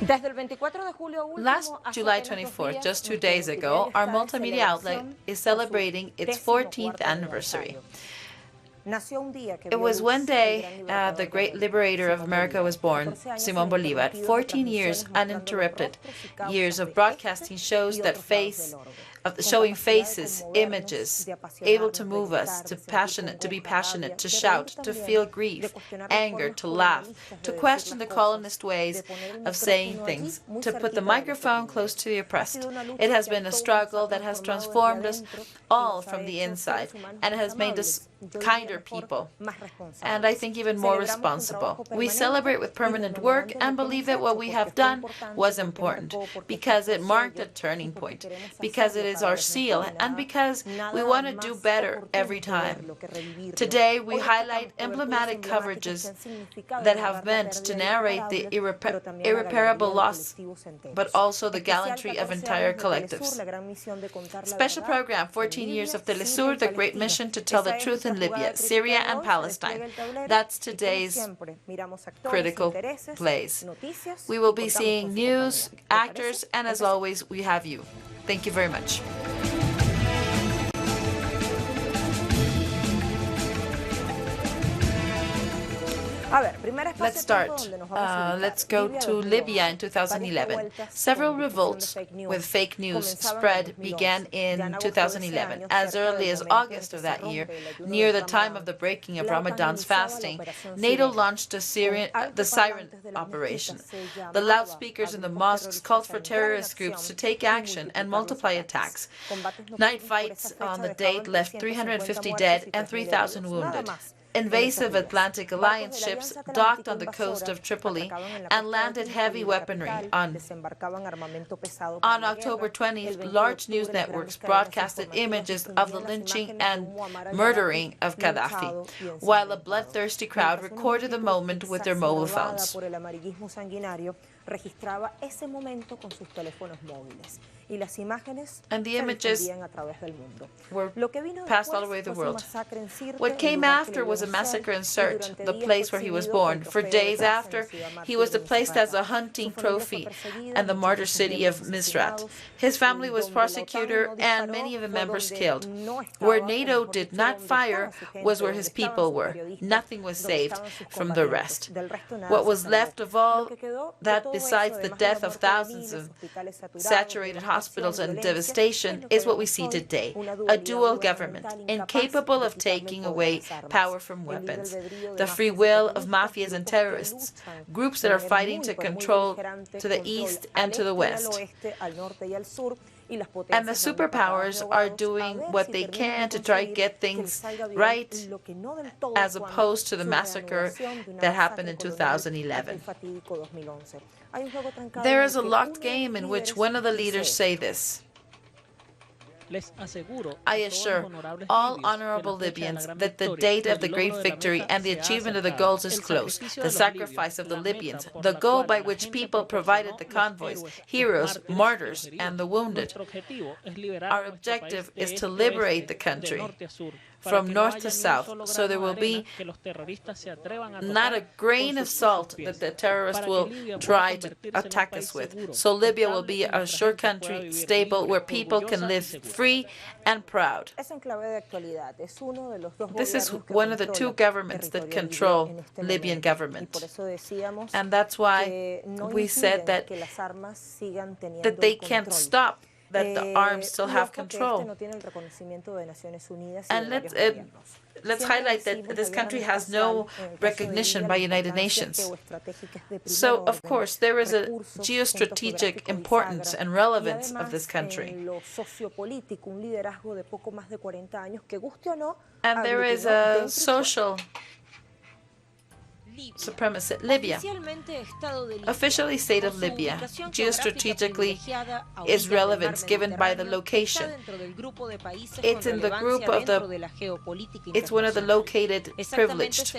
Last July 24th, just 2 days ago, our multimedia outlet is celebrating its 14th anniversary. It was one day the great liberator of America was born, Simón Bolívar. 14 years uninterrupted, years of broadcasting shows that showing faces, images, able to move us, to be passionate, to shout, to feel grief, anger, to laugh, to question the colonist ways of saying things, to put the microphone close to the oppressed. It has been a struggle that has transformed us all from the inside, and it has made us kinder people, and I think even more responsible. We celebrate with permanent work and believe that what we have done was important, because it marked a turning point, because it is our seal, and because we want to do better every time. Today, we highlight emblematic coverages that have meant to narrate the irreparable loss, but also the gallantry of entire collectives. Special program, 14 years of teleSUR, the great mission to tell the truth in Libya, Syria and Palestine. That's today's critical place. We will be seeing news, actors, and as always, we have you. Thank you very much. Let's start. Let's go to Libya in 2011. Several revolts with fake news spread began in 2011. As early as August of that year, near the time of the breaking of Ramadan's fasting, NATO launched the Siren operation. The loudspeakers in the mosques called for terrorist groups to take action and multiply attacks. Night fights on the date left 350 dead and 3,000 wounded. Invasive Atlantic Alliance ships docked on the coast of Tripoli and landed heavy weaponry on October 20th, large news networks broadcasted images of the lynching and murdering of Gaddafi, while a bloodthirsty crowd recorded the moment with their mobile phones. And the images were passed all over the world. What came after was a massacre in Sirte, the place where he was born. For days after, he was placed as a hunting trophy in the martyr city of Misrat. His family was prosecuted and many of the members killed. Where NATO did not fire was where his people were. Nothing was saved from the rest. What was left of all that, besides the death of thousands of saturated hospitals and devastation, is what we see today, a dual government, incapable of taking away power from weapons, the free will of mafias and terrorists, groups that are fighting to control to the east and to the west. And the superpowers are doing what they can to try to get things right, as opposed to the massacre that happened in 2011. There is a locked game in which one of the leaders say this: I assure all honorable Libyans that the date of the great victory and the achievement of the goals is close. The sacrifice of the Libyans, the goal by which people provided the convoys, heroes, martyrs, and the wounded. Our objective is to liberate the country from north to south, so there will be not a grain of salt that the terrorists will try to attack us with. So Libya will be a sure country, stable, where people can live free and proud. This is one of the two governments that control Libyan government. And that's why we said that they can't stop, that the arms still have control. And let's highlight that this country has no recognition by United Nations. So, of course, there is a geostrategic importance and relevance of this country. And there is a social supremacy. Libya, officially state of Libya, geostrategically is relevance given by the location. It's in the group of it's one of the located privileged.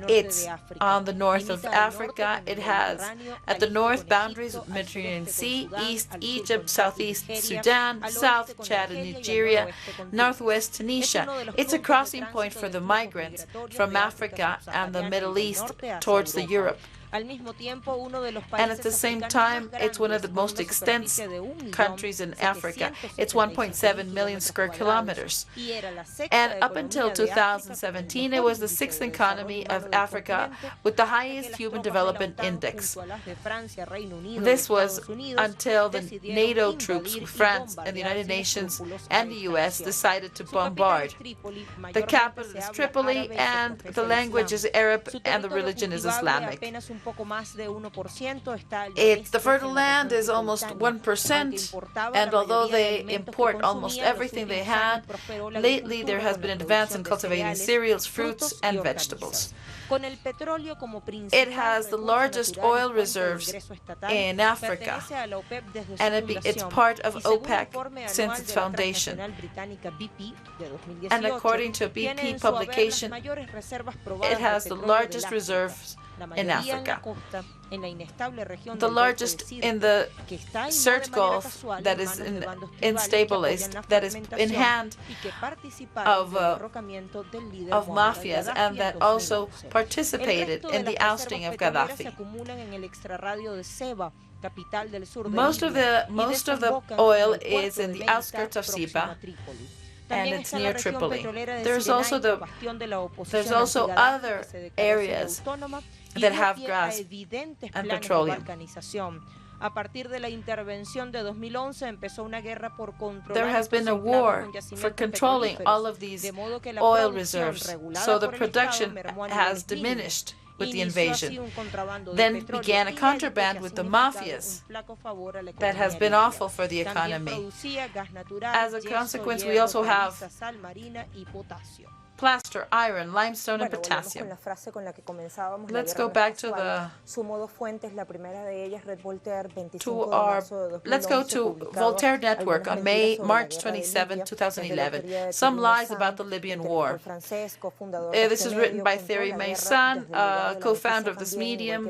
It's on the north of Africa. It has at the north boundaries with Mediterranean Sea, east Egypt, southeast Sudan, south Chad and Nigeria, northwest Tunisia. It's a crossing point for the migrants from Africa and the Middle East towards the Europe. And at the same time, it's one of the most extensive countries in Africa. It's 1.7 million square kilometers. And up until 2017, it was the sixth economy of Africa with the highest Human Development Index. This was until the NATO troops, France and the United Nations and the US, decided to bombard. The capital is Tripoli, and the language is Arab, and the religion is Islamic. The fertile land is almost 1%, and although they import almost everything they had, lately there has been an advance in cultivating cereals, fruits, and vegetables. It has the largest oil reserves in Africa, and it's part of OPEC since its foundation. And according to a BP publication, it has the largest reserves in Africa, the largest in the Surge Gulf, that is instabilized, that is in hand of mafias, and that also participated in the ousting of Gaddafi. Most of the oil is in the outskirts of Siba, and it's near Tripoli. There's also other areas that have gas and petroleum. There has been a war for controlling all of these oil reserves, so the production has diminished with the invasion. Then began a contraband with the mafias that has been awful for the economy. As a consequence, we also have plaster, iron, limestone, and potassium. Let's go back to let's go to Voltaire Network on March 27, 2011. Some lies about the Libyan war. This is written by Thierry Meissan, co-founder of this medium.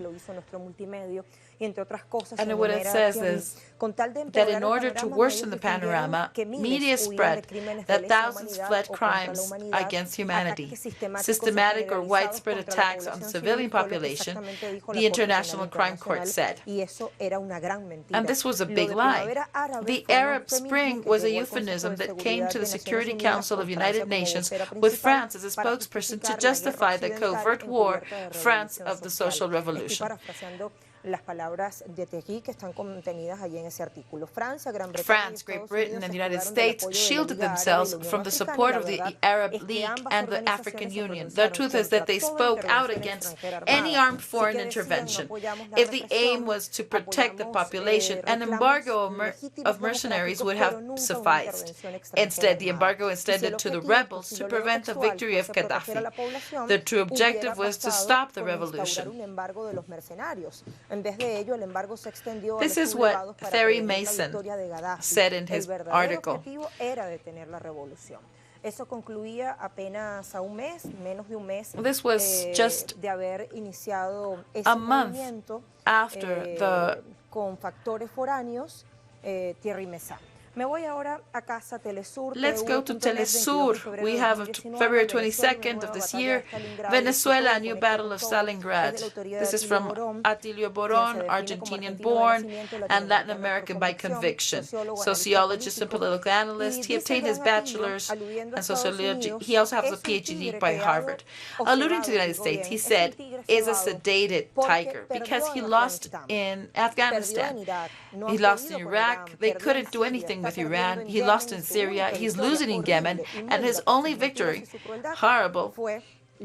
And what it says is that in order to worsen the panorama, media spread that thousands fled crimes against humanity, systematic or widespread attacks on the civilian population, the International Crime Court said. And this was a big lie. The Arab Spring was a euphemism that came to the Security Council of the United Nations with France as a spokesperson to justify the covert war, France of the social revolution. France, Great Britain, and the United States shielded themselves from the support of the Arab League and the African Union. The truth is that they spoke out against any armed foreign intervention. If the aim was to protect the population, an embargo of mercenaries would have sufficed. Instead, the embargo extended to the rebels to prevent the victory of Gaddafi. The true objective was to stop the revolution. This is what Thierry Meissan said in his article. This was just a month after the Let's go to teleSUR. We have February 22nd of this year, Venezuela, a new battle of Stalingrad. This is from Atilio Boron, Argentinian-born and Latin American by conviction. Sociologist and political analyst. He obtained his bachelor's in sociology. He also has a PhD by Harvard. Alluding to the United States, he said, is a sedated tiger because he lost in Afghanistan. He lost in Iraq. They couldn't do anything with Iran. He lost in Syria. He's losing in Yemen. And his only victory, horrible,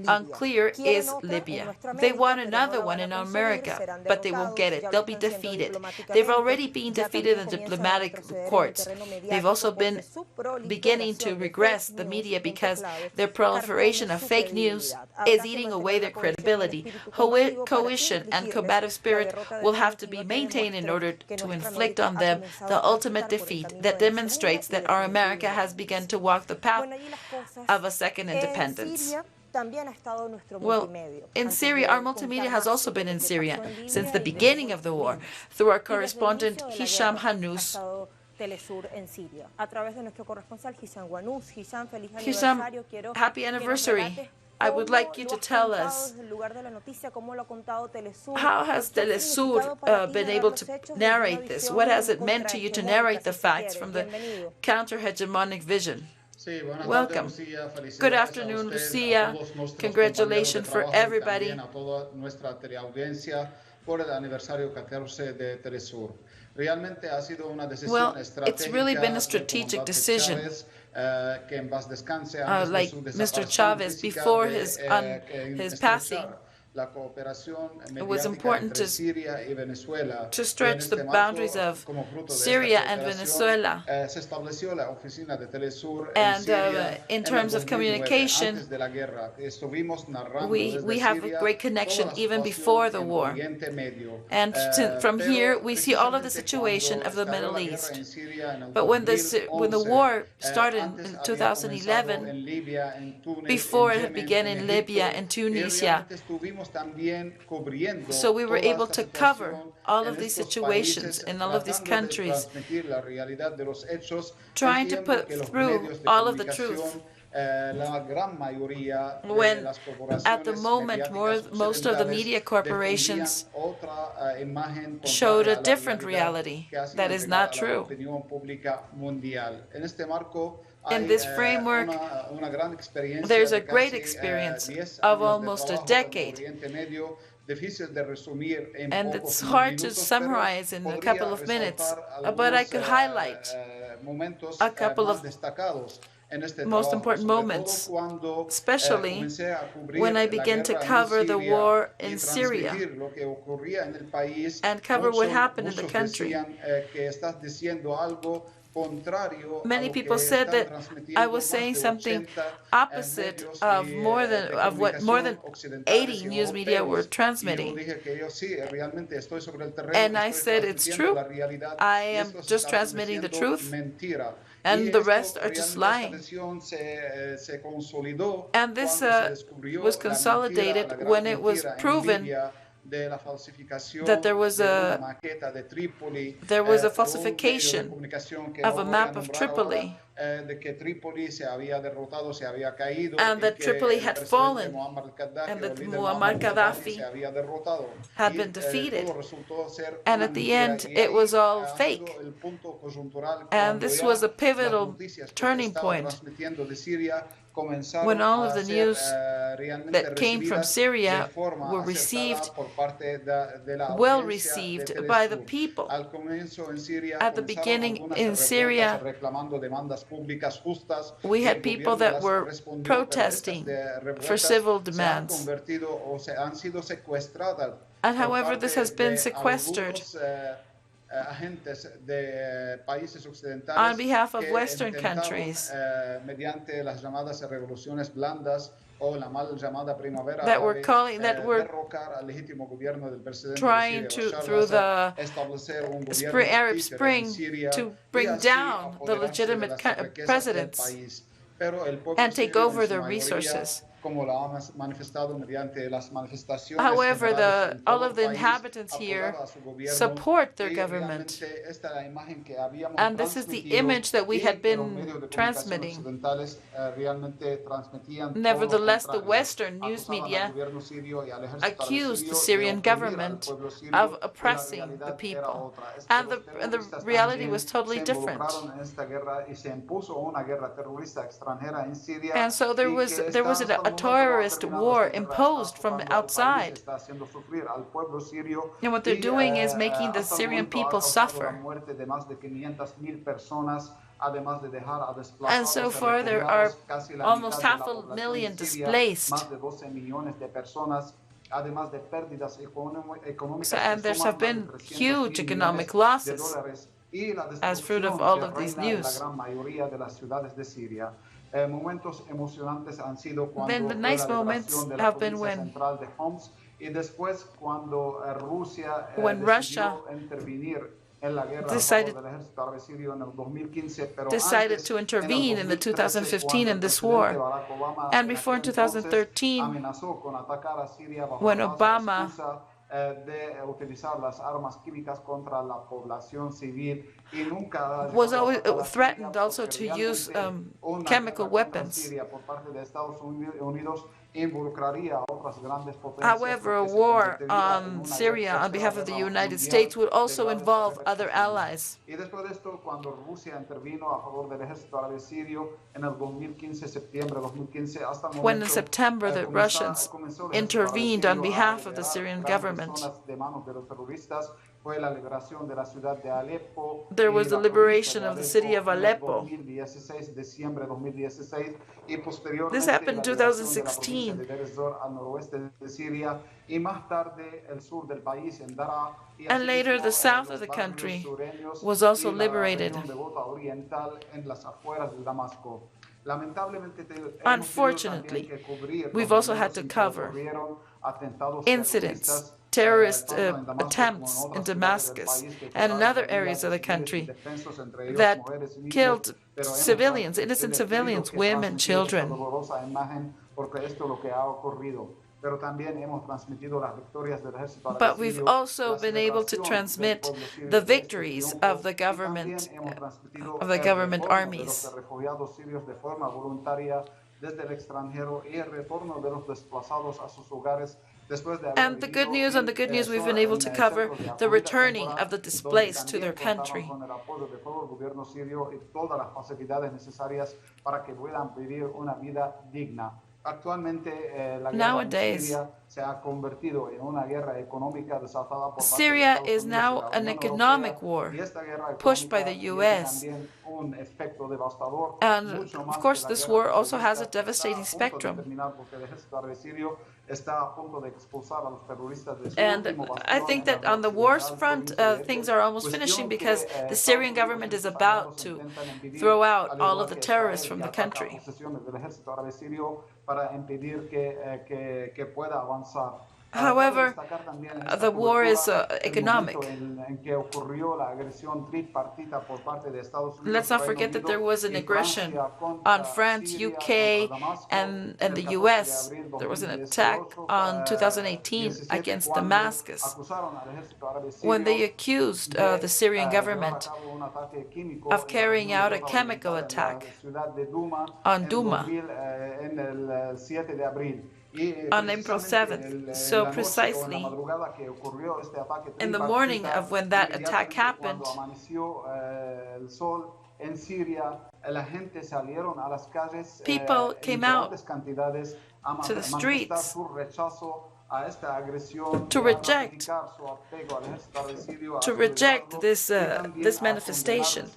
unclear, is Libya. They want another one in America, but they won't get it. They'll be defeated. They've already been defeated in diplomatic courts. They've also been beginning to regress the media because their proliferation of fake news is eating away their credibility. Cohesion and combative spirit will have to be maintained in order to inflict on them the ultimate defeat that demonstrates that our America has begun to walk the path of a second independence. Well, in Syria, our multimedia has also been in Syria since the beginning of the war through our correspondent Hisham Hanous. Hisham, happy anniversary. I would like you to tell us, how has teleSUR been able to narrate this? What has it meant to you to narrate the facts from the counter-hegemonic vision? Welcome. Good afternoon, Lucia. Congratulations for everybody. Well, it's really been a strategic decision. Like Mr. Chavez, before his passing, it was important to stretch the boundaries of Syria and Venezuela. And in terms of communication, we have a great connection even before the war. And from here, we see all of the situation of the Middle East. But when the war started in 2011, before it began in Libya and Tunisia, so we were able to cover all of these situations in all of these countries, trying to put through all of the truth. When at the moment most of the media corporations showed a different reality that is not true. In this framework, there's a great experience of almost a decade. And it's hard to summarize in a couple of minutes, but I could highlight a couple of most important moments, especially when I began to cover the war in Syria and cover what happened in the country. Many people said that I was saying something opposite of what more than 80 news media were transmitting. And I said, it's true. I am just transmitting the truth, and the rest are just lying. And this was consolidated when it was proven that there was a falsification of a map of Tripoli, and that Tripoli had fallen, and that Muammar Gaddafi had been defeated. And at the end, it was all fake. And this was a pivotal turning point when all of the news that came from Syria were well received by the people. At the beginning in Syria, we had people that were protesting for civil demands. And however, this has been sequestered on behalf of Western countries that were trying to, through the Arab Spring, to bring down the legitimate presidents and take over their resources. However, all of the inhabitants here support their government. And this is the image that we had been transmitting. Nevertheless, the Western news media accused the Syrian government of oppressing the people. And the reality was totally different. And so there was a terrorist war imposed from outside. And what they're doing is making the Syrian people suffer. And so far, there are almost 500,000 displaced. And there have been huge economic losses as fruit of all of these news. Then the nice moments have been when Russia decided to intervene in the 2015 in this war. And before in 2013, when Obama was always threatened also to use chemical weapons. However, a war on Syria on behalf of the United States would also involve other allies. When in September the Russians intervened on behalf of the Syrian government, there was the liberation of the city of Aleppo. This happened in 2016. And later, the south of the country was also liberated. Unfortunately, we've also had to cover incidents, terrorist attempts in Damascus and in other areas of the country that killed civilians, innocent civilians, women, children. But we've also been able to transmit the victories of the government armies. And the good news, we've been able to cover the returning of the displaced to their country. Nowadays, Syria is now an economic war pushed by the US. And of course, this war also has a devastating spectrum. And I think that on the war's front, things are almost finishing because the Syrian government is about to throw out all of the terrorists from the country. However, the war is economic. Let's not forget that there was an aggression on France, UK, and the US. There was an attack on 2018 against Damascus when they accused the Syrian government of carrying out a chemical attack on Douma on April 7th. So precisely in the morning of when that attack happened, people came out to the streets to reject this manifestation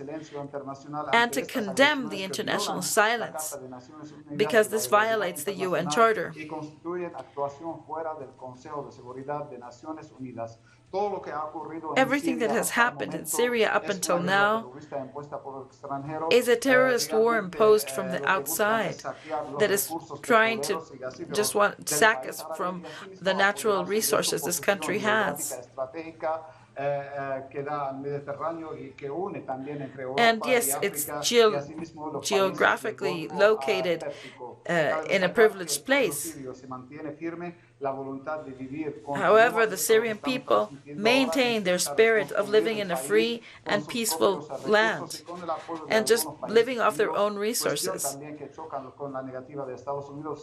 and to condemn the international silence, because this violates the UN Charter. Everything that has happened in Syria up until now is a terrorist war imposed from the outside that is trying to just sack us from the natural resources this country has. And yes, it's geographically located in a privileged place. However, the Syrian people maintain their spirit of living in a free and peaceful land and just living off their own resources.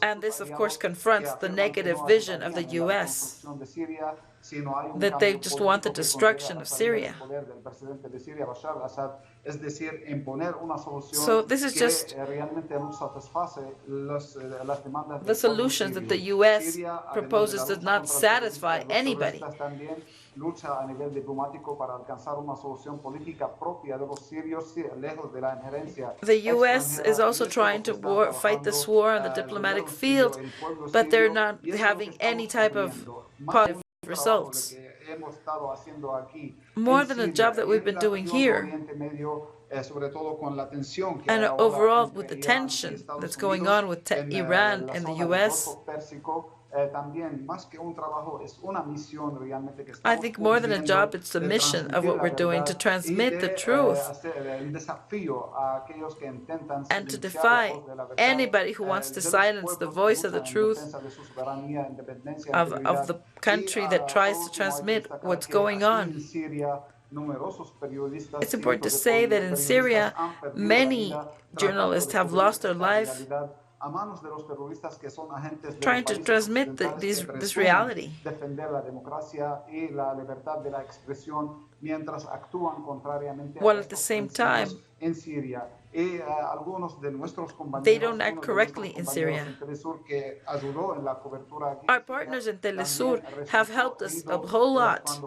And this, of course, confronts the negative vision of the US, that they just want the destruction of Syria. So this is just the solutions that the US proposes does not satisfy anybody. The US is also trying to fight this war on the diplomatic field, but they're not having any type of positive results. More than a job that we've been doing here, and overall with the tension that's going on with Iran and the US, I think more than a job, it's the mission of what we're doing to transmit the truth and to defy anybody who wants to silence the voice of the truth of the country that tries to transmit what's going on. It's important to say that in Syria, many journalists have lost their life trying to transmit this reality. While at the same time, they don't act correctly in Syria. Our partners in telesur have helped us a whole lot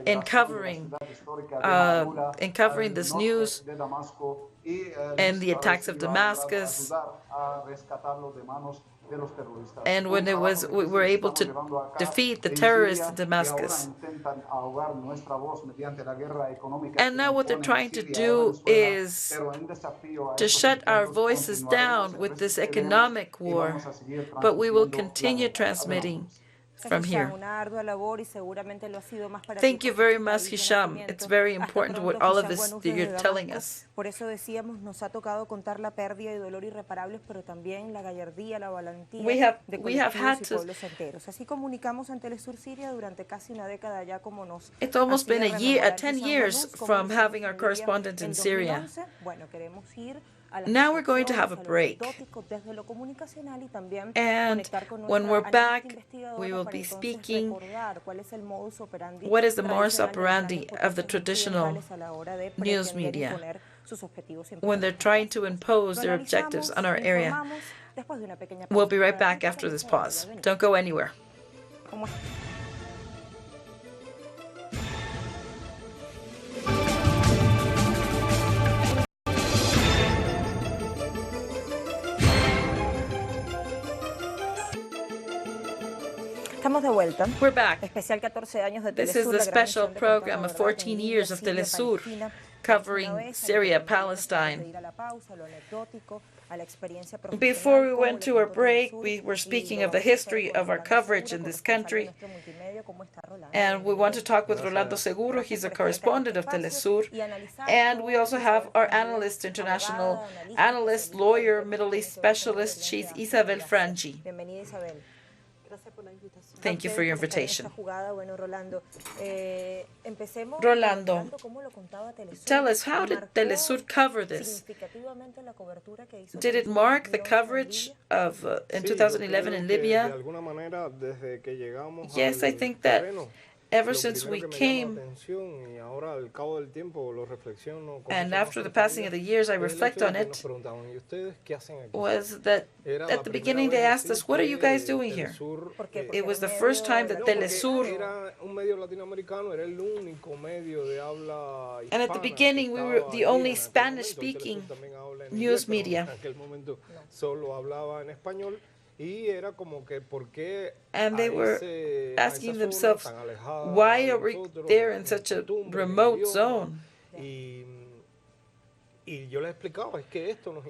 in covering this news and the attacks of Damascus. And when we were able to defeat the terrorists in Damascus. And now what they're trying to do is to shut our voices down with this economic war. But we will continue transmitting from here. Thank you very much, Hisham. It's very important what all of this that you're telling us. Por eso decíamos, nos ha tocado contar la pérdida y dolor irreparables, pero también la gallardía, la valentía de colectivos y pueblos enteros. Así comunicamos en telesur Siria durante casi una década ya, como nos. It's almost been a year, 10 years from having our correspondent in Syria. Bueno, queremos ir. Now we're going to have a break. And when we're back, we will be speaking what is the modus operandi of the traditional news media when they're trying to impose their objectives on our area. We'll be right back after this pause. Don't go anywhere. Estamos de vuelta. We're back. Especial 14 años de This is the special program of 14 years of teleSUR covering Syria, Palestine. Before we went to our break, we were speaking of the history of our coverage in this country. And we want to talk with Rolando Seguro. He's a correspondent of telesur. And we also have our analyst, international analyst, lawyer, Middle East specialist. She's Isabel Frangi. Thank you for your invitation. Rolando, tell us, how did telesur cover this? Did it mark the coverage of in 2011 in Libya? Yes, I think that ever since we came, and after the passing of the years, I reflect on it, was that at the beginning they asked us, what are you guys doing here? It was the first time that telesur, and at the beginning we were the only Spanish-speaking news media. And they were asking themselves, why are we there in such a remote zone?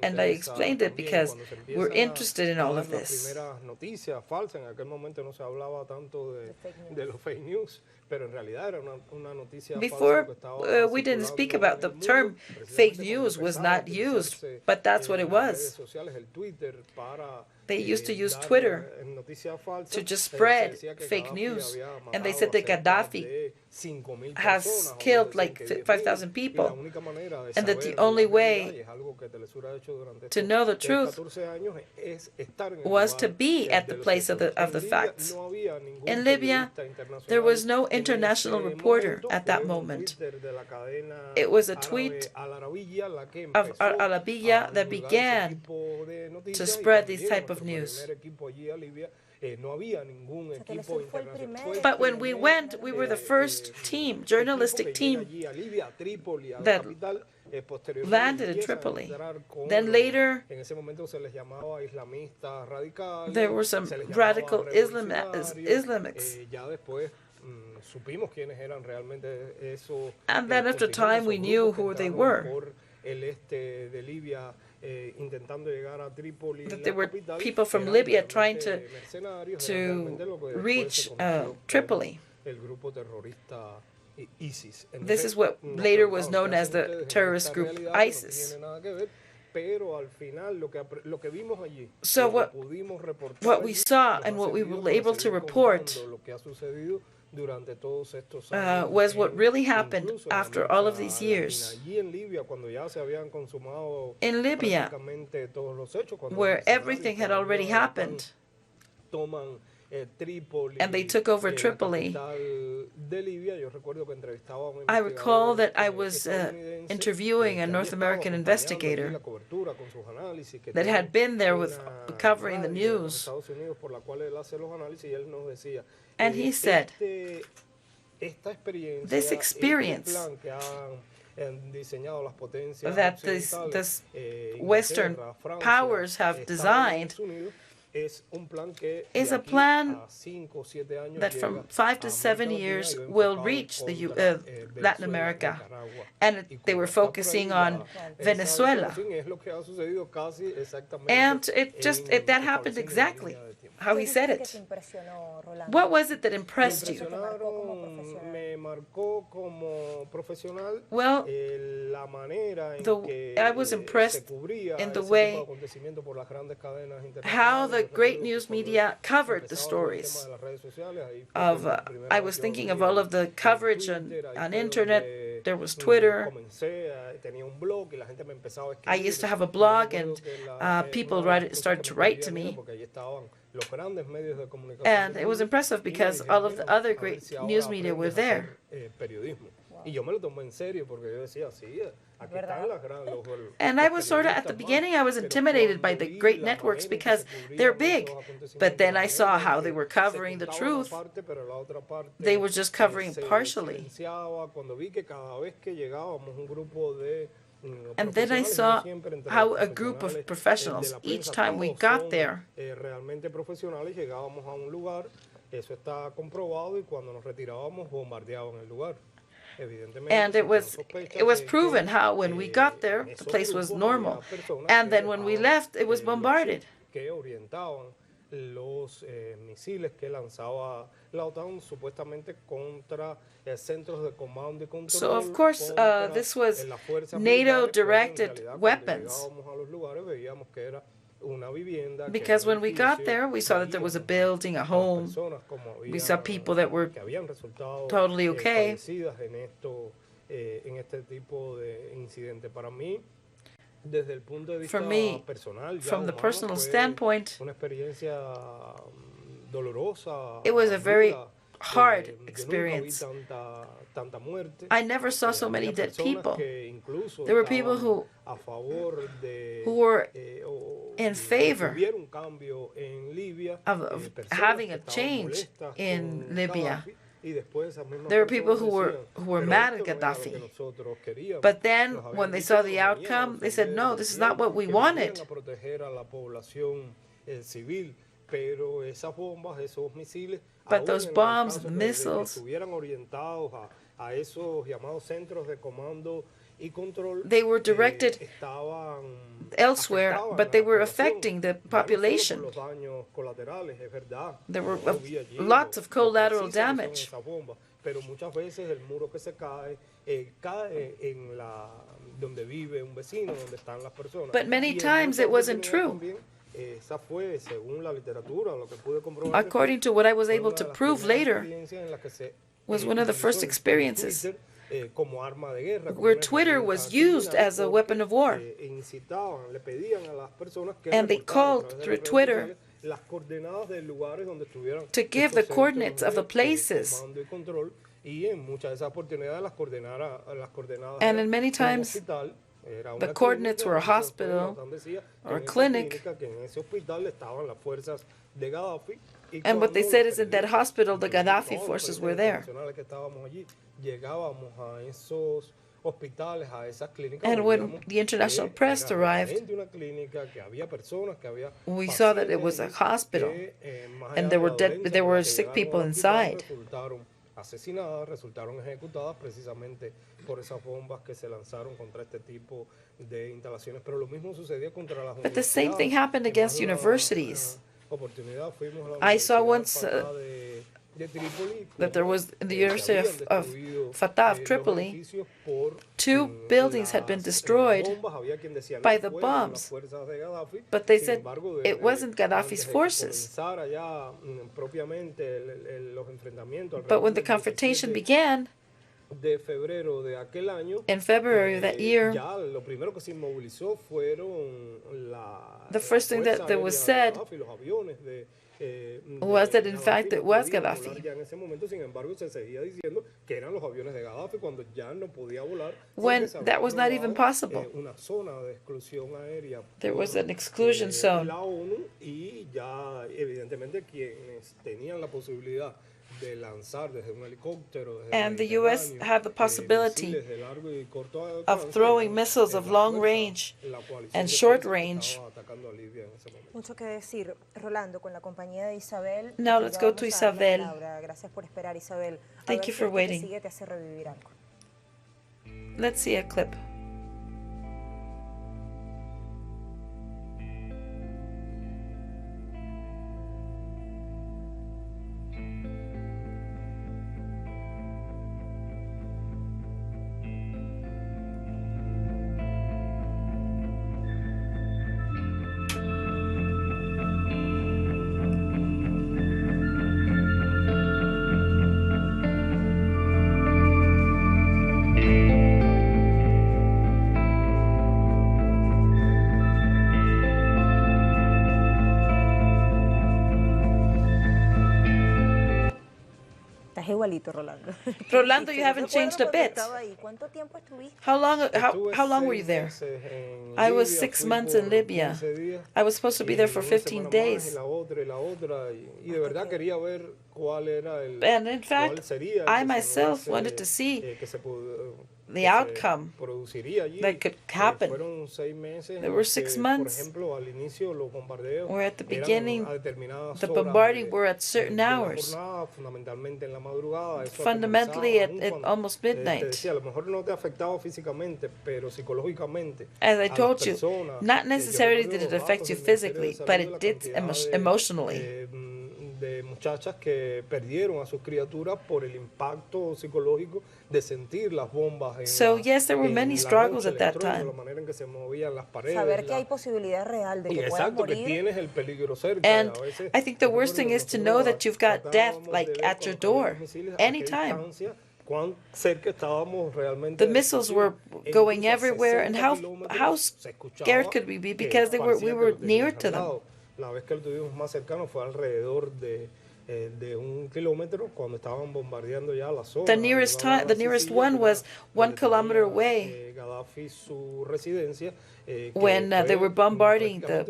And I explained it because we're interested in all of this. Before, we didn't speak about the term fake news was not used, but that's what it was. They used to use Twitter to just spread fake news. And they said that Gaddafi has killed like 5,000 people. And that the only way to know the truth was to be at the place of the facts. In Libya, there was no international reporter at that moment. It was a tweet of Al-Arabiya that began to spread these type of news. But when we went, we were the first team, journalistic team, that landed in Tripoli. Then later, there were some radical Islamics. And then after time, we knew who they were. That there were people from Libya trying to reach Tripoli. This is what later was known as the terrorist group ISIS. So what we saw and what we were able to report was what really happened after all of these years. In Libya, where everything had already happened, and they took over Tripoli. I recall that I was interviewing a North American investigator that had been there with covering the news. And he said, this experience that this Western powers have designed is a plan that from 5 to 7 years will reach the Latin America, and they were focusing on Venezuela. And that happened exactly how he said it. What was it that impressed you? Well, I was impressed in the way how the great news media covered the stories of, I was thinking of all of the coverage on internet. There was Twitter. I used to have a blog, and people started to write to me. And it was impressive because all of the other great news media were there. And I was sort of, at the beginning, I was intimidated by the great networks because they're big. But then I saw how they were covering the truth. They were just covering partially. And then I saw how a group of professionals, each time we got there, and it was proven how when we got there, the place was normal. And then when we left, it was bombarded. Los misiles que lanzaba la OTAN supuestamente contra centros de comando y control. So of course, this was NATO-directed weapons. Because when we got there, we saw that there was a building, a home. We saw people that were totally okay. For me, from the personal standpoint, it was a very hard experience. I never saw so many dead people. There were people who were in favor of having a change in Libya. There were people who were mad at Gaddafi. But then, when they saw the outcome, they said, no, this is not what we wanted. But those bombs, the missiles, they were directed elsewhere, but they were affecting the population. There were lots of collateral damage. But many times it wasn't true. According to what I was able to prove later, was one of the first experiences where Twitter was used as a weapon of war. And they called through Twitter to give the coordinates of the places. And in many times, the coordinates were a hospital or a clinic. And what they said is in that hospital, the Gaddafi forces were there. And when the international press arrived, we saw that it was a hospital, and there were sick people inside. Resultaron ejecutadas precisamente por esas bombas que se lanzaron contra este tipo de instalaciones. Pero lo mismo sucedía contra las universidades. But the same thing happened against universities. I saw once that there was in the University of Fatah of Tripoli, 2 buildings had been destroyed by the bombs, but they said it wasn't Gaddafi's forces. But when the confrontation began, in February of that year, the first thing that was said was that in fact it was Gaddafi. When that was not even possible. There was an exclusion zone. And the U.S. had the possibility of throwing missiles of long range and short range. Mucho que decir, Rolando, con la compañía de Isabel. Now let's go to Isabel. Gracias por esperar, Isabel. Thank you for waiting. Te hace revivir algo. Let's see a clip. Igualito, Rolando. Rolando, you haven't changed a bit. How long were you there? I was 6 months in Libya. I was supposed to be there for 15 days. And in fact, I myself wanted to see the outcome that could happen. There were 6 months where at the beginning the bombarding were at certain hours, fundamentally at almost midnight. As I told you, not necessarily did it affect you physically, but it did emotionally. De muchachas que perdieron a sus criaturas por el impacto psicológico de sentir las bombas. So yes, there were many struggles at that time. La manera en que se movían las paredes. Saber que hay posibilidad real de que puedas morir. Que tienes el peligro cerca. And I think the worst thing is to know that you've got death like at your door anytime. The missiles were going everywhere, and how scared could we be because we were near to them. La vez que lo tuvimos más cercano fue alrededor de 1 kilómetro cuando estaban bombardeando ya la zona. The nearest one was 1 kilometer away. Gaddafi su residencia. When they were bombarding the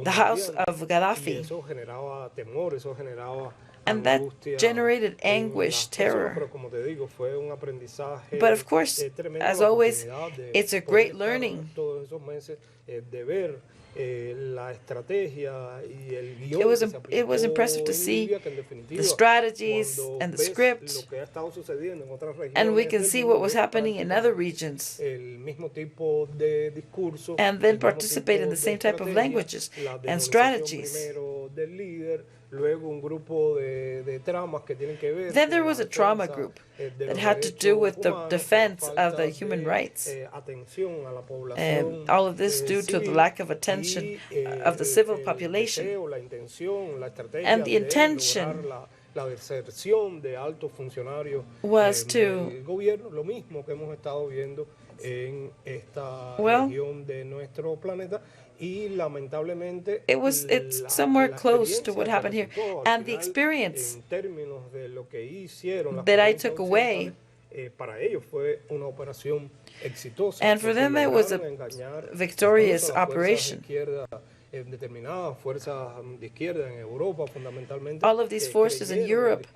house of Gaddafi. Eso generaba temor, eso generaba. And that generated anguish, terror. But of course, as always, it's a great learning. It was impressive to see the strategies and the script, and we can see what was happening in other regions, and then participate in the same type of languages and strategies. Then there was a trauma group that had to do with the defense of the human rights. All of this due to the lack of attention of the civil population. And the intention was to, well, it's somewhere close to what happened here. And the experience that I took away, and for them it was a victorious operation. All of these forces in Europe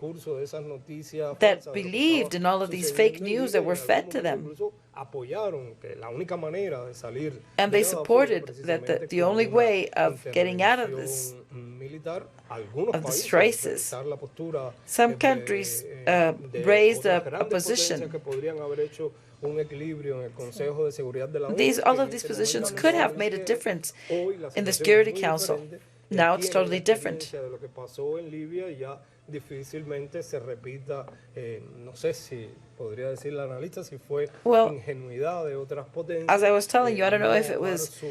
that believed in all of these fake news that were fed to them. And they supported that the only way of getting out of this crisis, some countries raised a position. All of these positions could have made a difference in the Security Council. Now it's totally different. De lo que pasó en Libia ya difícilmente se repita, no sé si podría decir la analista si fue ingenuidad de otras potencias. As I was telling you, I don't know if it was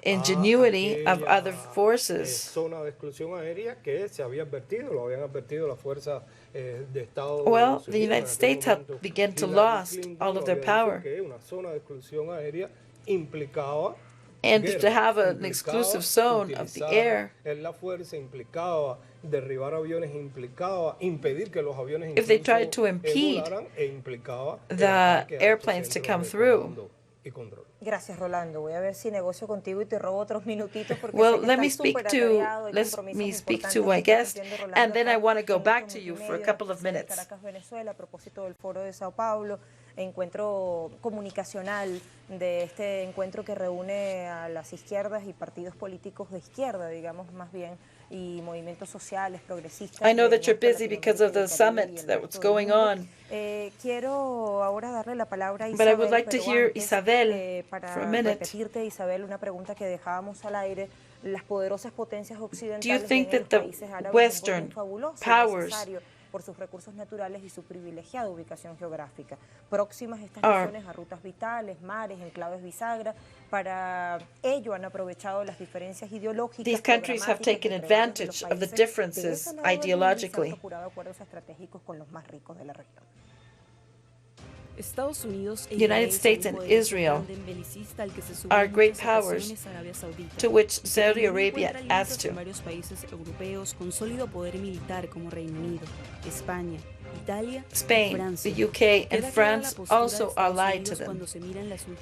ingenuity of other forces. Zona de exclusión aérea que se había advertido, lo habían advertido las fuerzas de Estados Unidos. Well, the United States had begun to lose all of their power. Que una zona de exclusión aérea implicaba and to have an exclusive zone of the air. La fuerza implicaba derribar aviones, implicaba impedir que los aviones if they tried to impede the airplanes to come through. Gracias, Rolando. Voy a ver si negocio contigo y te robo otros minutitos porque let me speak to my guest, and then I want to go back to you for a couple of minutes. Caracas, Venezuela, a propósito del Foro de Sao Paulo, encuentro comunicacional de este encuentro que reúne a las izquierdas y partidos políticos de izquierda, digamos más bien, y movimientos sociales, progresistas. I know that you're busy because of the summit that's going on. Quiero ahora darle la palabra a Isabel, but I would like to hear Isabel for a minute. Repetirte, Isabel, una pregunta que dejábamos al aire. Las poderosas potencias occidentales Do you think that the Western powers por sus recursos naturales y su privilegiada ubicación geográfica, próximas estas regiones a rutas vitales, mares, enclaves bisagra, para ello han aprovechado las diferencias ideológicas. These countries have taken advantage of the differences ideologically. Han procurado acuerdos estratégicos con los más ricos de la región. The United States and Israel are great powers to which Saudi Arabia adds to. Spain, the UK, and France also are allied to them.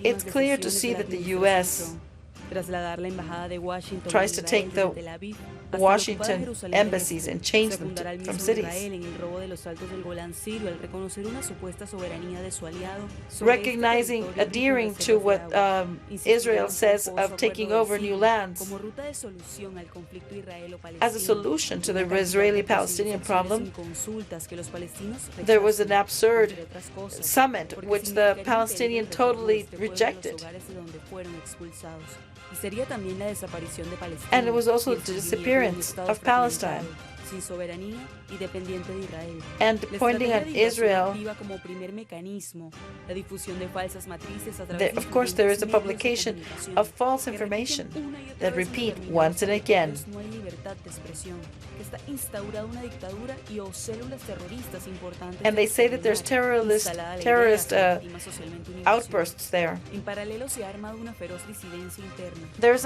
It's clear to see that the U.S. tries to take the Washington embassies and change them from cities. Recognizing, adhering to what Israel says of taking over new lands as a solution to the Israeli-Palestinian problem, there was an absurd summit which the Palestinians totally rejected. And it was also the disappearance of Palestine. And pointing at Israel, of course there is the publication of false information that repeat once and again. And they say that there's terrorist outbursts there. There's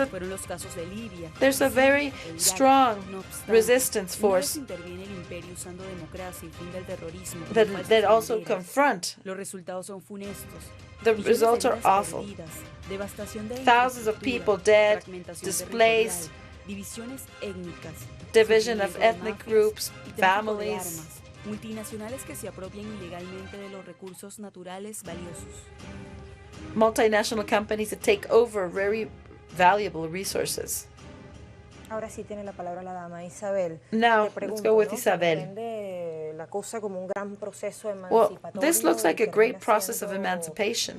a very strong resistance force that also confront. The results are awful. Thousands of people dead, displaced, division of ethnic groups, families. Multinational companies that take over very valuable resources. Ahora sí tiene la palabra la dama Isabel. Now, let's go with Isabel. Well, this looks like a great process of emancipation.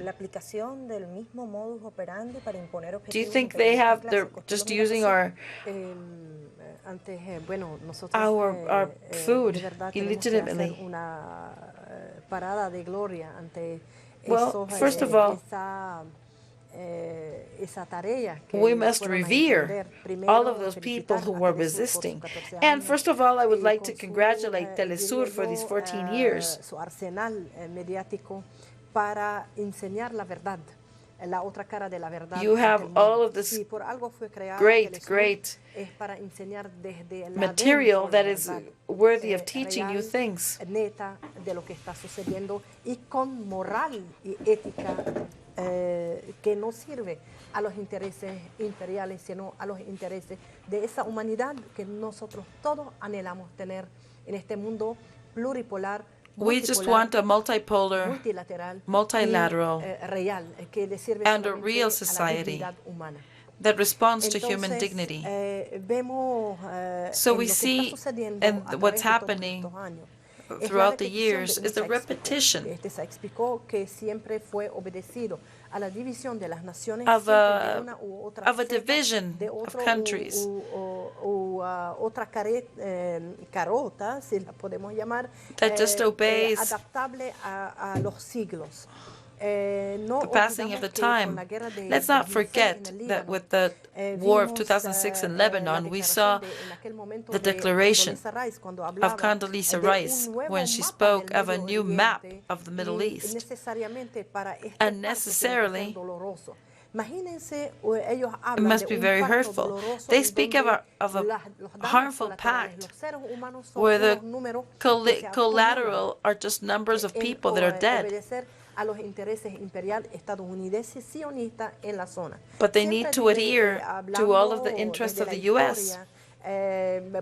Do you think they're just using our food illegitimately? Well, first of all, we must revere all of those people who were resisting. And first of all, I would like to congratulate teleSUR for these 14 years. You have all of this great material that is worthy of teaching you things. Que no sirve a los intereses imperiales, sino a los intereses de esa humanidad que nosotros todos anhelamos tener en este mundo pluripolar. We just want a multipolar, multilateral, and a real society that responds to human dignity. So we see what's happening throughout the years is the repetition Se explicó que siempre fue obedecido a la división de las naciones of de una u otra a division de of otro countries otra carota, si la podemos llamar, that just obeys adaptable a los siglos. the passing of the time. Let's not forget that with the war of 2006 in Lebanon, we saw the declaration of Condoleezza Rice when she spoke of a new map of the Middle East. And necessarily, it must be very hurtful. They speak of a harmful pact where the collateral are just numbers of people that are dead. A los intereses imperial estadounidense sionista en la zona. But they need to adhere to all of the interests of the U.S.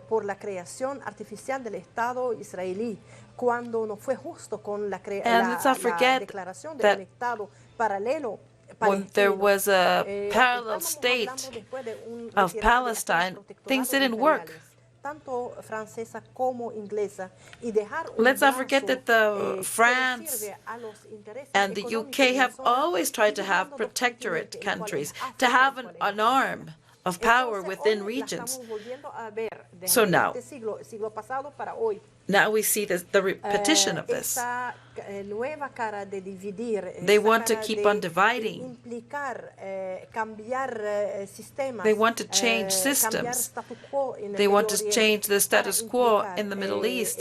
Por la creación artificial del Estado israelí, cuando no fue justo con la declaración de un Estado paralelo. When there was a parallel state of Palestine, things didn't work. Let's not forget that France and the UK have always tried to have protectorate countries, to have an arm of power within regions. So now we see the repetition of this. They want to keep on dividing. They want to change systems. They want to change the status quo in the Middle East.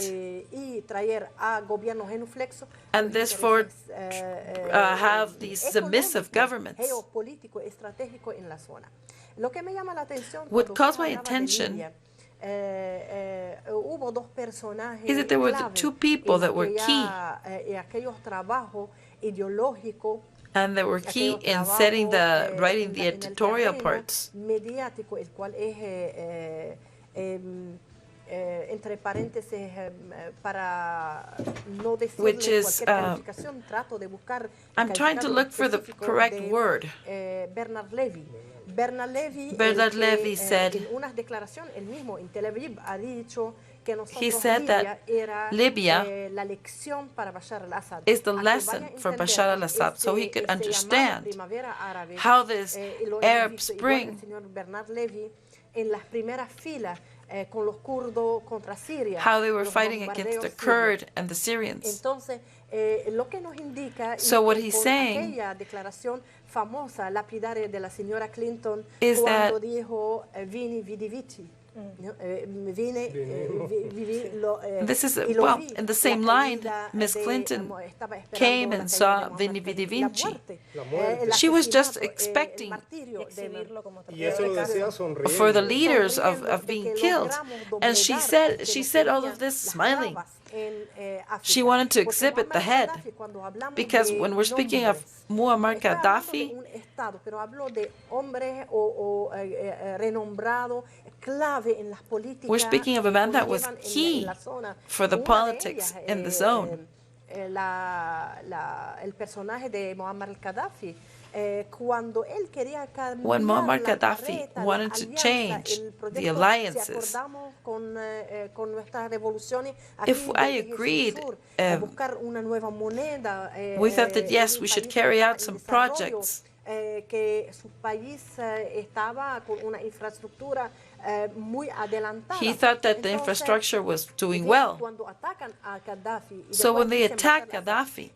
And this for have these submissive governments. What caused my attention is that there were the two people that were key, and that were key in writing the editorial parts. Entre paréntesis, para no decir which is, trato de buscar. I'm trying to look for the correct word. Bernard Levy said, en unas declaraciones, él mismo en Tel Aviv ha dicho que he said that Libya is the lesson for Bashar al-Assad, so he could understand how this Arab Spring how they were fighting against the Kurd and the Syrians. So what he's saying is that this is, well, in the same line, Ms. Clinton came and saw Vini Vidi Vinci. She was just expecting for the leaders of being killed. And she said all of this smiling. She wanted to exhibit the head, because when we're speaking of Muammar Gaddafi, we're speaking of a man that was key for the politics in the zone. When Muammar Gaddafi wanted to change the alliances, if I agreed, we thought that yes, we should carry out some projects. He thought that the infrastructure was doing well. So when they attacked Gaddafi,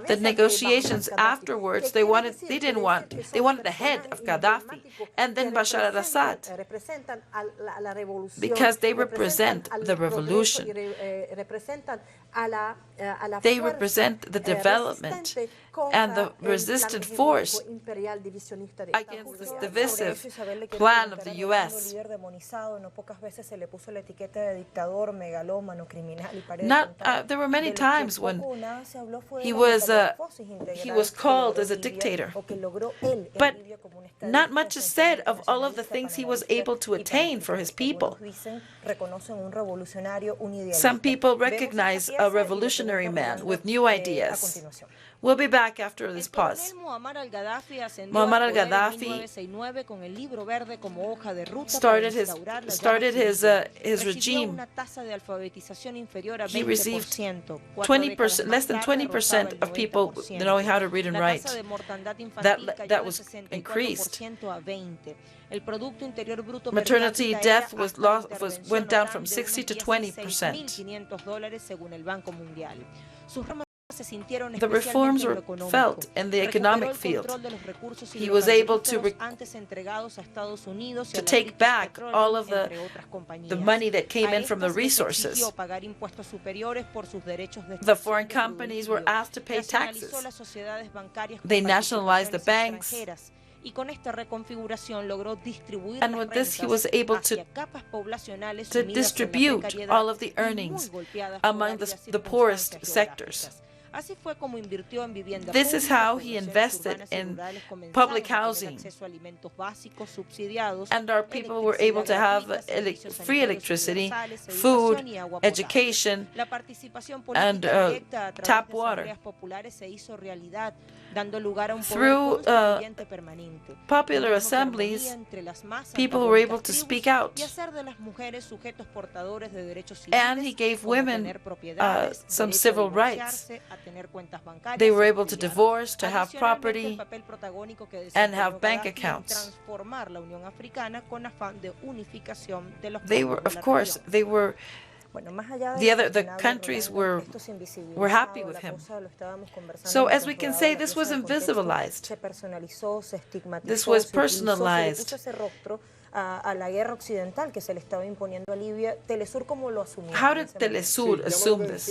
the negotiations afterwards, they wanted the head of Gaddafi and then Bashar al-Assad, because they represent the revolution. They represent the development and the resistant force against this divisive plan of the U.S. There were many times when he was called as a dictator, but not much is said of all of the things he was able to attain for his people. Some people recognize a revolutionary man with new ideas. We'll be back after this pause. Muammar al-Gaddafi Muammar al-Gaddafi started his regime. He received 20%, less than 20% of people knowing how to read and write. That was increased. Maternity death went down from 60 to 20%. The reforms were felt in the economic field. He was able to take back all of the money that came in from the resources. The foreign companies were asked to pay taxes. They nationalized the banks. And with this, he was able to distribute all of the earnings among the poorest sectors. This is how he invested in public housing, and our people were able to have free electricity, food, education, and tap water. Through popular assemblies, people were able to speak out. And he gave women some civil rights. They were able to divorce, to have property, and have bank accounts. They were, of course, the countries were happy with him. So as we can say, this was invisibilized. This was personalized. A la guerra occidental que se le estaba imponiendo a Libia, teleSUR cómo lo asumió. How did teleSUR assume this?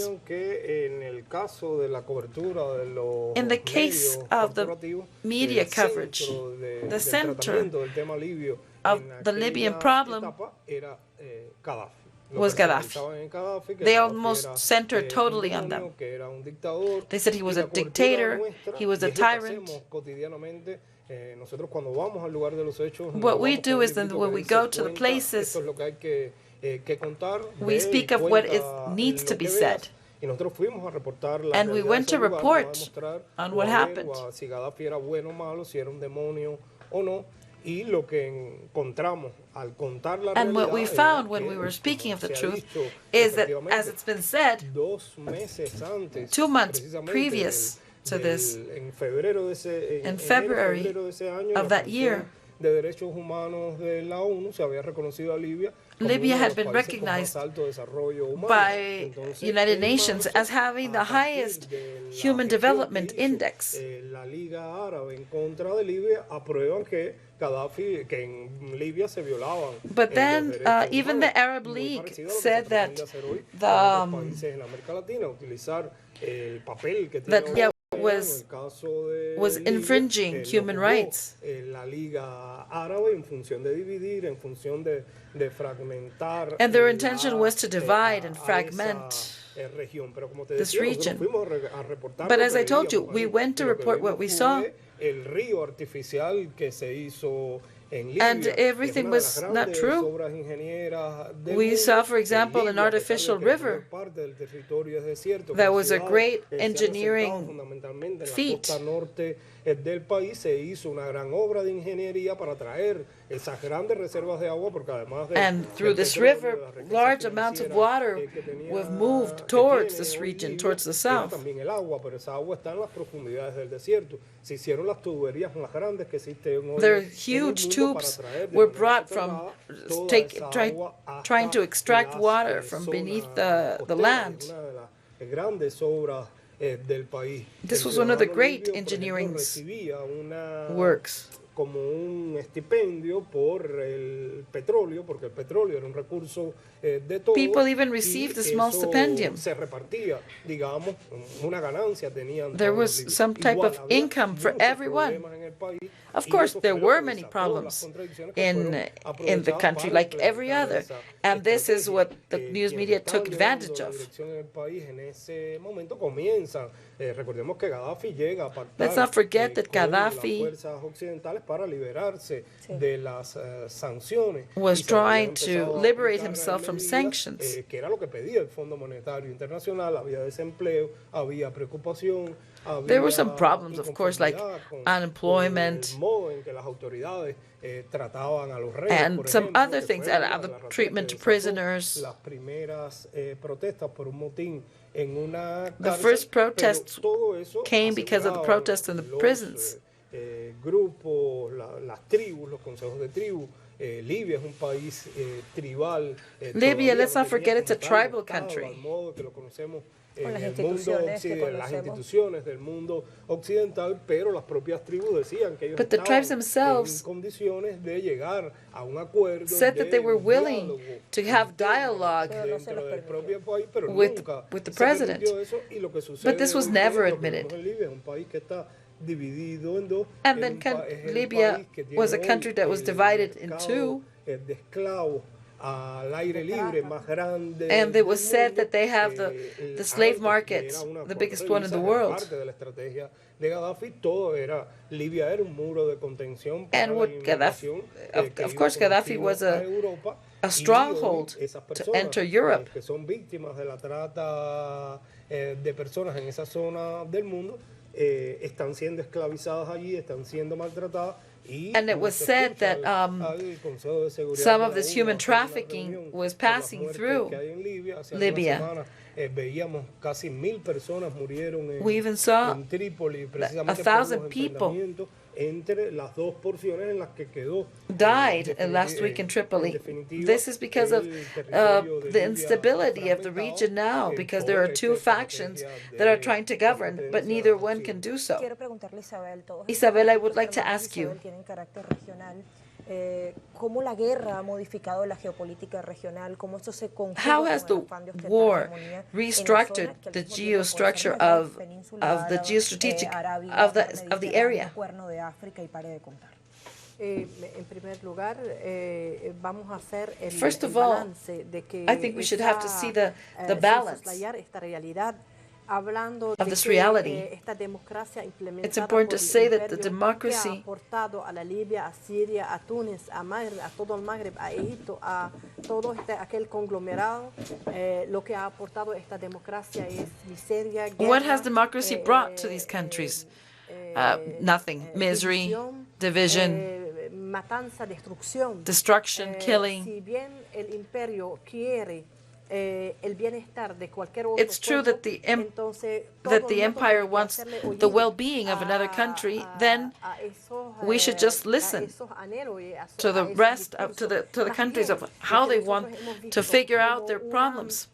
In the case of the media coverage, the center of the Libyan problem was Gaddafi. They almost centered totally on them. They said he was a dictator, he was a tyrant. What we do is then when we go to the places, we speak of what needs to be said. And we went to report on what happened. And what we found when we were speaking of the truth is that, as it's been said, 2 months previous to this, in February of that year, Libya had been recognized by United Nations as having the highest human development index. But then even the Arab League said that Libya was infringing human rights. And their intention was to divide and fragment this region. But as I told you, we went to report what we saw, and everything was not true. We saw, for example, an artificial river that was a great engineering feat. And through this river, large amounts of water were moved towards this region, towards the south. Their huge tubes were brought from trying to extract water from beneath the land. This was one of the great engineering works. People even received a small stipendium. There was some type of income for everyone. Of course, there were many problems in the country, like every other, and this is what the news media took advantage of. Let's not forget that Gaddafi para liberarse de las sanciones. Was trying to liberate himself from sanctions. Que era lo que pedía el Fondo Monetario Internacional. Había desempleo, había preocupación. There were some problems, of course, like unemployment and some other things, the treatment to prisoners. The first protests came because of the protests in the prisons. Libya, let's not forget, it's a tribal country. En el mundo las instituciones del mundo occidental, pero las propias tribus decían que ellos estaban en condiciones de llegar a un acuerdo, said that they were willing to have dialogue dentro del propio país, pero with the president. But this was never admitted. And then Libya was a country that was divided in two. And it was said that they have the slave market, the biggest one in the world. And what Gaddafi, of course, Gaddafi was a stronghold to enter Europe. Están siendo esclavizadas allí, están siendo maltratadas. And it was said that some of this human trafficking was passing through Libya. We even saw 1,000 people died last week in Tripoli. This is because of the instability of the region now, because there are two factions that are trying to govern, but neither one can do so. Isabel, I would like to ask you, ¿Cómo la guerra ha modificado la geopolítica regional? ¿Cómo esto se conjuga how has the war restructured the geostructure of the geostrategic of the area? First of all, I think we should have to see the balance of this reality. It's important to say that the democracy what has democracy brought to these countries? Nothing. Misery, division, destruction, killing. It's true that the empire wants the well-being of another country. Then we should just listen to the rest of to the countries of how they want to figure out their problems.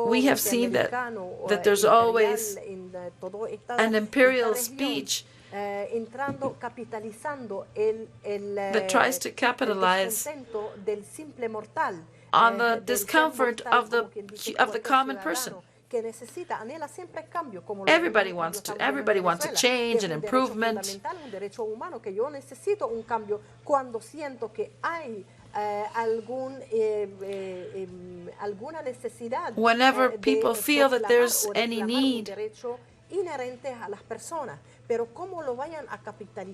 We have seen that there's always an imperial speech that tries to capitalize on the discomfort of the common person. Everybody wants to change and improvement. Whenever people feel that there's any need.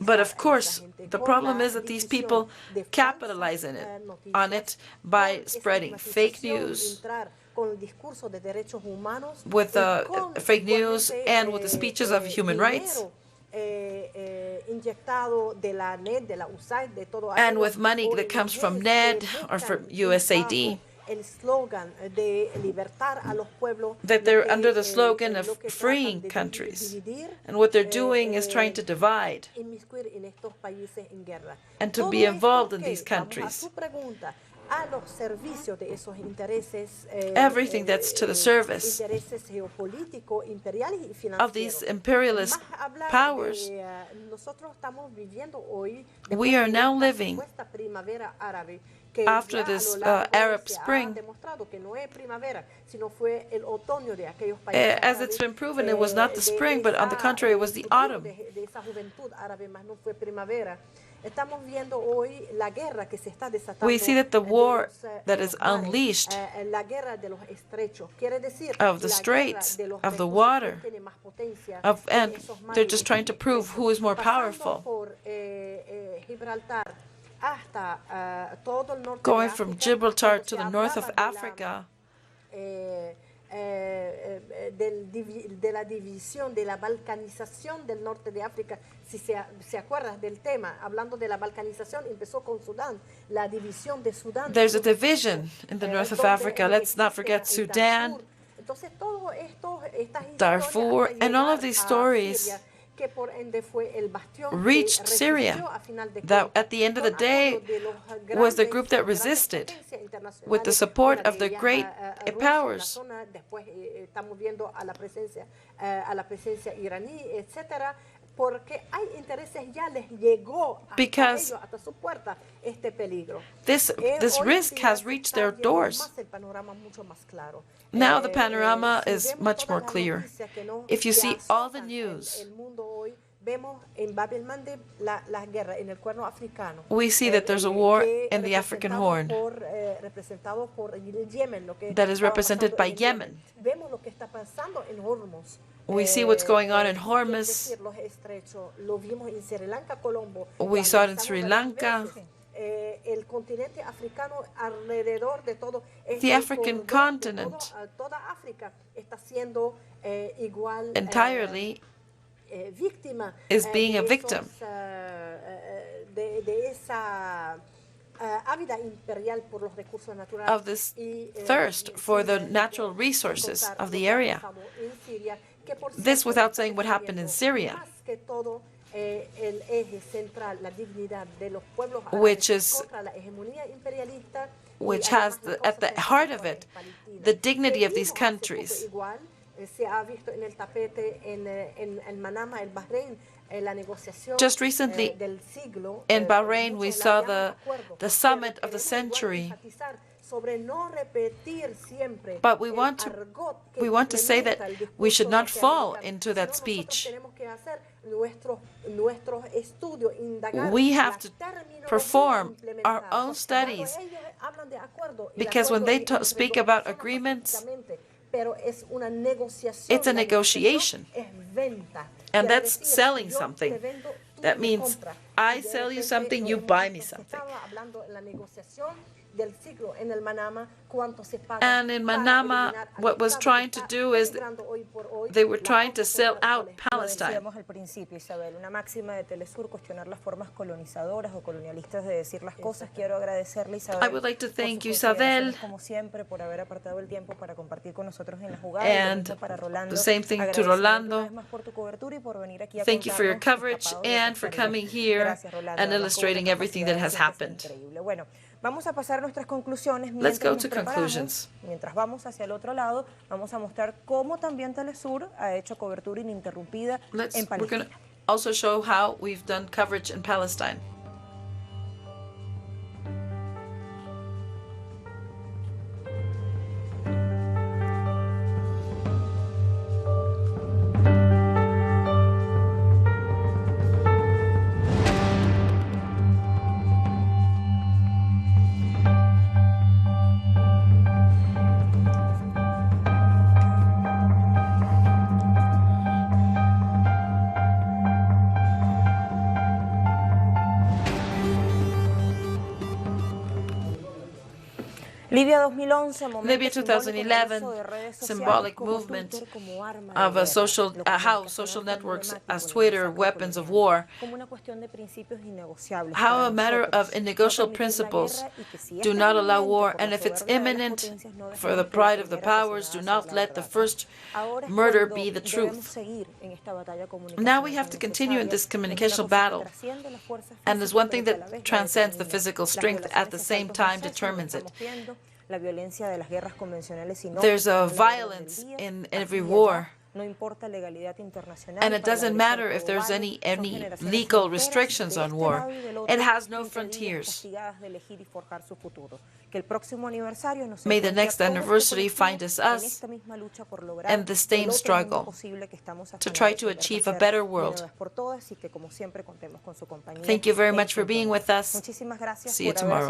But of course, the problem is that these people capitalize on it by spreading fake news, with fake news and with the speeches of human rights, and with money that comes from NED or from USAID. That they're under the slogan of freeing countries. And what they're doing is trying to divide and to be involved in these countries. Everything that's to the service of these imperialist powers. We are now living after this Arab Spring. As it's been proven, it was not the spring, but on the contrary, it was the autumn. Estamos viendo hoy la guerra que se está desatando. We see that the war that is unleashed la guerra de los estrechos. Quiere decir, of the straits, of the water, and they're just trying to prove who is more powerful. Going from Gibraltar to the north of Africa, de la división, de la balcanización del norte de África. Si se acuerdan del tema, hablando de la balcanización, empezó con Sudán, la división de Sudán. There's a division in the north of Africa. Let's not forget Sudan, Entonces, todo esto, Darfur, and all of these stories reached Syria. That at the end of the day was the group that resisted with the support of the great powers. Estamos viendo a la presencia iraní, etcétera, porque hay intereses, ya les llegó hasta su puerta este peligro. This risk has reached their doors. Now the panorama is much more clear. If you see all the news, we see that there's a war in the African Horn that is represented by Yemen. We see what's going on in Hormuz. We saw it in Sri Lanka. The African continent entirely is being a victim of this thirst for the natural resources of the area. This without saying what happened in Syria, which has at the heart of it the dignity of these countries. Just recently in Bahrain, we saw the summit of the century. But we want to say that we should not fall into that speech. We have to perform our own studies, because when they speak about agreements, it's a negotiation, and that's selling something. That means I sell you something, you buy me something. And in Manama, what was trying to do is they were trying to sell out Palestine. Decíamos al principio, Isabel, una máxima de Telesur, cuestionar las formas colonizadoras o colonialistas de decir las cosas. Quiero agradecerle, Isabel. I would like to thank you, Isabel. Como siempre, por haber apartado el tiempo para compartir con nosotros en la jugada. And the same thing to Rolando. Thank you for your coverage and for coming here and illustrating everything that has happened. Vamos a pasar nuestras conclusiones. Let's go to conclusions. Mientras vamos hacia el otro lado, vamos a mostrar cómo también Telesur ha hecho cobertura ininterrumpida en Palestina. We're going to also show how we've done coverage in Palestine. Libya 2011, symbolic movement of how social networks as Twitter, weapons of war, how a matter of negotiable principles do not allow war, and if it's imminent for the pride of the powers, do not let the first murder be the truth. Now we have to continue in this communicational battle, and there's one thing that transcends the physical strength, at the same time determines it. There's a violence in every war, And it doesn't matter if there's any legal restrictions on war. It has no frontiers. May the next anniversary find us in the same struggle to try to achieve a better world. Thank you very much for being with us. See you tomorrow.